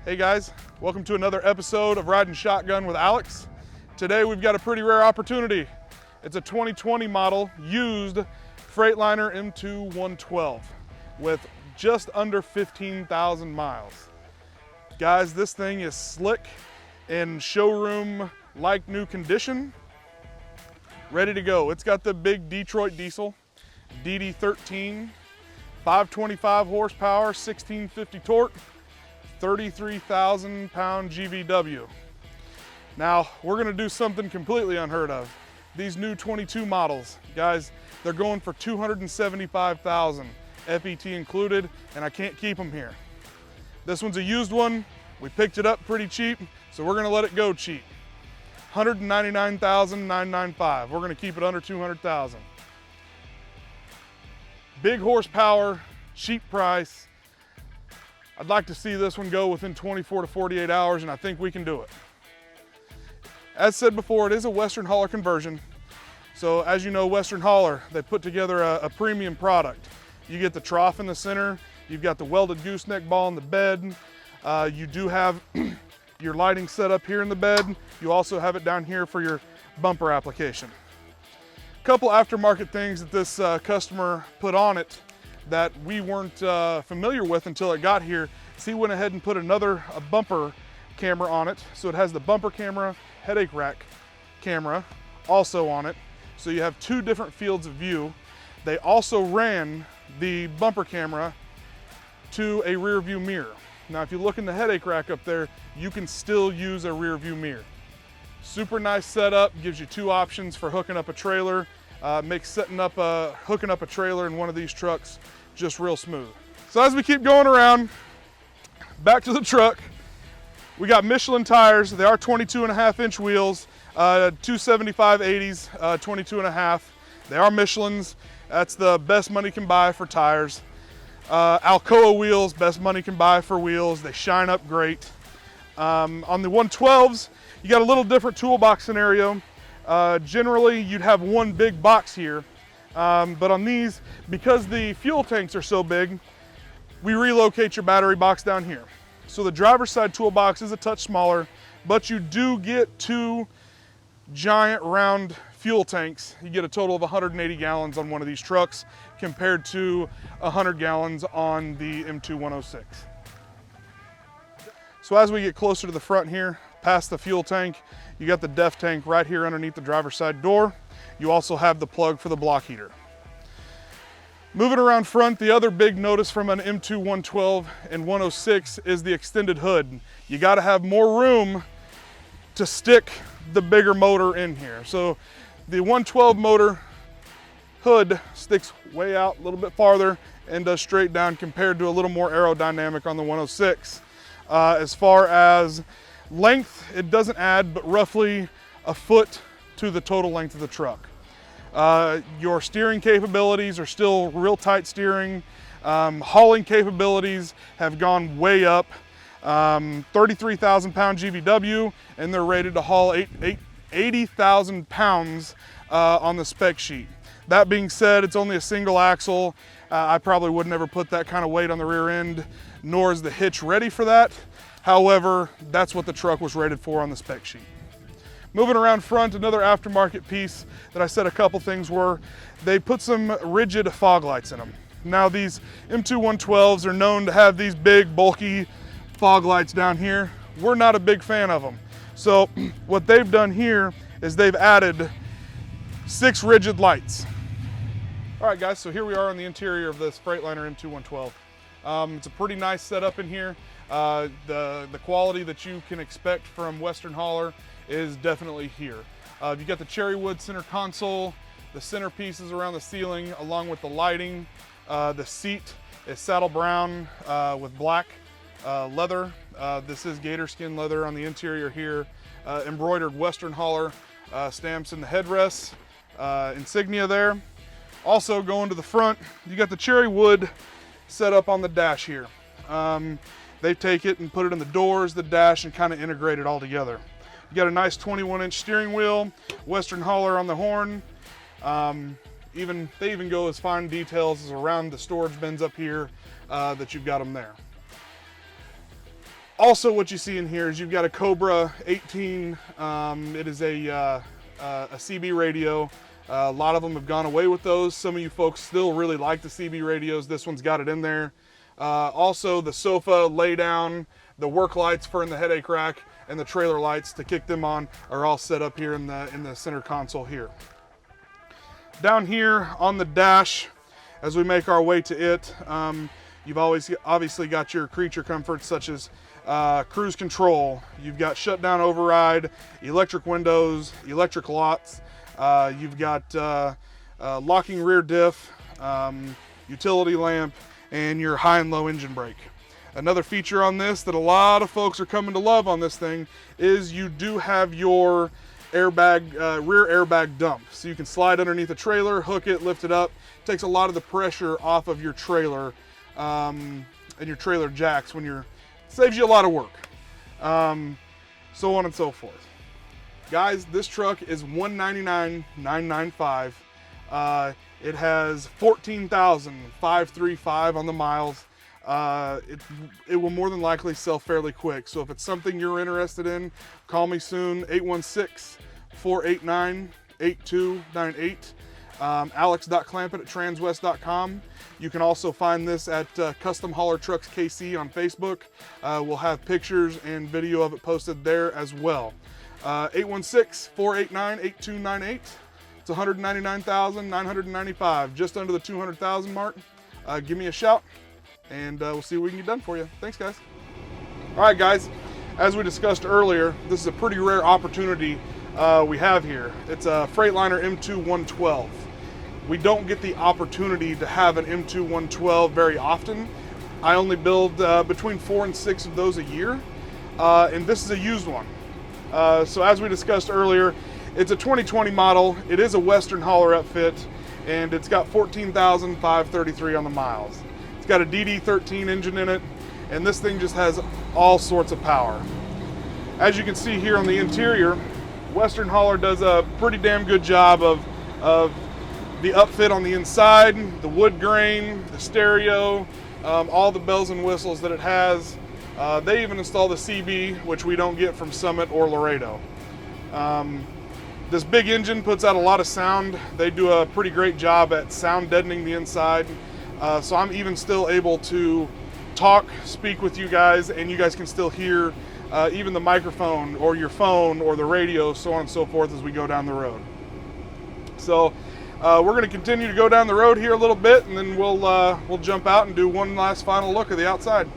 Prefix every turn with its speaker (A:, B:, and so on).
A: Hey guys, welcome to another episode of Riding Shotgun with Alex. Today we've got a pretty rare opportunity. It's a 2020 model used Freightliner M2112 with just under 15,000 miles. Guys, this thing is slick in showroom-like new condition, ready to go. It's got the big Detroit diesel, DD13, 525 horsepower, 1650 torque, 33,000 pound GVW. Now, we're gonna do something completely unheard of. These new 22 models, guys, they're going for 275,000, FET included, and I can't keep them here. This one's a used one. We picked it up pretty cheap, so we're gonna let it go cheap. 199,995. We're gonna keep it under 200,000. Big horsepower, cheap price. I'd like to see this one go within 24 to 48 hours, and I think we can do it. As said before, it is a Western hauler conversion. So as you know, Western hauler, they put together a premium product. You get the trough in the center, you've got the welded gooseneck ball in the bed, you do have your lighting set up here in the bed. You also have it down here for your bumper application. A couple aftermarket things that this customer put on it that we weren't familiar with until it got here. So he went ahead and put a bumper camera on it. So it has the bumper camera, headache rack camera also on it. So you have two different fields of view. They also ran the bumper camera to a rear view mirror. Now, if you look in the headache rack up there, you can still use a rear view mirror. Super nice setup, gives you two options for hooking up a trailer. Makes hooking up a trailer in one of these trucks just real smooth. So as we keep going around, back to the truck, we got Michelin tires. They are 22.5-inch wheels, 275/80s, 22.5. They are Michelins. That's the best money can buy for tires. Alcoa wheels, best money can buy for wheels. They shine up great. On the 112s, you got a little different toolbox scenario. Generally, you'd have one big box here, but on these, because the fuel tanks are so big, we relocate your battery box down here. So the driver's side toolbox is a touch smaller, but you do get two giant round fuel tanks. You get a total of 180 gallons on one of these trucks compared to 100 gallons on the M2106. So as we get closer to the front here, past the fuel tank, you got the DEF tank right here underneath the driver's side door. You also have the plug for the block heater. Moving around front, the other big notice from an M2112 and 106 is the extended hood. You gotta have more room to stick the bigger motor in here. So the 112 motor hood sticks way out a little bit farther and does straight down compared to a little more aerodynamic on the 106. As far as length, it doesn't add, but roughly a foot to the total length of the truck. Your steering capabilities are still real tight steering. Hauling capabilities have gone way up. 33,000 pound GVW, and they're rated to haul 80,000 pounds on the spec sheet. That being said, it's only a single axle. I probably would never put that kind of weight on the rear end, nor is the hitch ready for that. However, that's what the truck was rated for on the spec sheet. Moving around front, another aftermarket piece that I said a couple things were, they put some rigid fog lights in them. Now these M2112s are known to have these big, bulky fog lights down here. We're not a big fan of them. So what they've done here is they've added 6 rigid lights. All right guys, so here we are on the interior of this Freightliner M2112. It's a pretty nice setup in here. The quality that you can expect from Western hauler is definitely here. You got the cherry wood center console, the center pieces around the ceiling, along with the lighting. The seat is saddle brown with black leather. This is gator skin leather on the interior here. Embroidered Western hauler stamps in the headrests, insignia there. Also going to the front, you got the cherry wood set up on the dash here. They take it and put it in the doors, the dash, and kind of integrate it all together. You got a nice 21-inch steering wheel, Western hauler on the horn. They even go as fine details as around the storage bins up here that you've got them there. Also, what you see in here is you've got a Cobra 18. It is a CB radio. A lot of them have gone away with those. Some of you folks still really like the CB radios. This one's got it in there. Also, the sofa lay down, the work lights for in the headache rack, and the trailer lights to kick them on are all set up here in the center console here. Down here on the dash, as we make our way to it, you've obviously got your creature comforts such as cruise control. You've got shutdown override, electric windows, electric locks. You've got locking rear diff, utility lamp, and your high and low engine brake. Another feature on this that a lot of folks are coming to love on this thing is you do have your airbag, rear airbag dump. So you can slide underneath the trailer, hook it, lift it up. Takes a lot of the pressure off of your trailer and your trailer jacks saves you a lot of work. So on and so forth. Guys, this truck is $199,995. It has 14,535 on the miles. It will more than likely sell fairly quick. So if it's something you're interested in, call me soon, 816-489-8298. Alex.clampitt@transwest.com. You can also find this at Custom Hauler Trucks KC on Facebook. We'll have pictures and video of it posted there as well. 816-489-8298. It's $199,995, just under the 200,000 mark. Give me a shout and we'll see what we can get done for you. Thanks, guys. All right, guys, as we discussed earlier, this is a pretty rare opportunity we have here. It's a Freightliner M2-112. We don't get the opportunity to have an M2-112 very often. I only build between 4 and 6 of those a year, and this is a used one. So as we discussed earlier, it's a 2020 model. It is a Western hauler upfit, and it's got 14,533 on the miles. It's got a DD13 engine in it, and this thing just has all sorts of power. As you can see here on the interior, Western hauler does a pretty damn good job of the upfit on the inside, the wood grain, the stereo, all the bells and whistles that it has. They even install the CB, which we don't get from Summit or Laredo. This big engine puts out a lot of sound. They do a pretty great job at sound deadening the inside. So I'm even still able to talk, speak with you guys, and you guys can still hear even the microphone or your phone or the radio, so on and so forth as we go down the road. So we're going to continue to go down the road here a little bit, and then we'll jump out and do one last final look at the outside.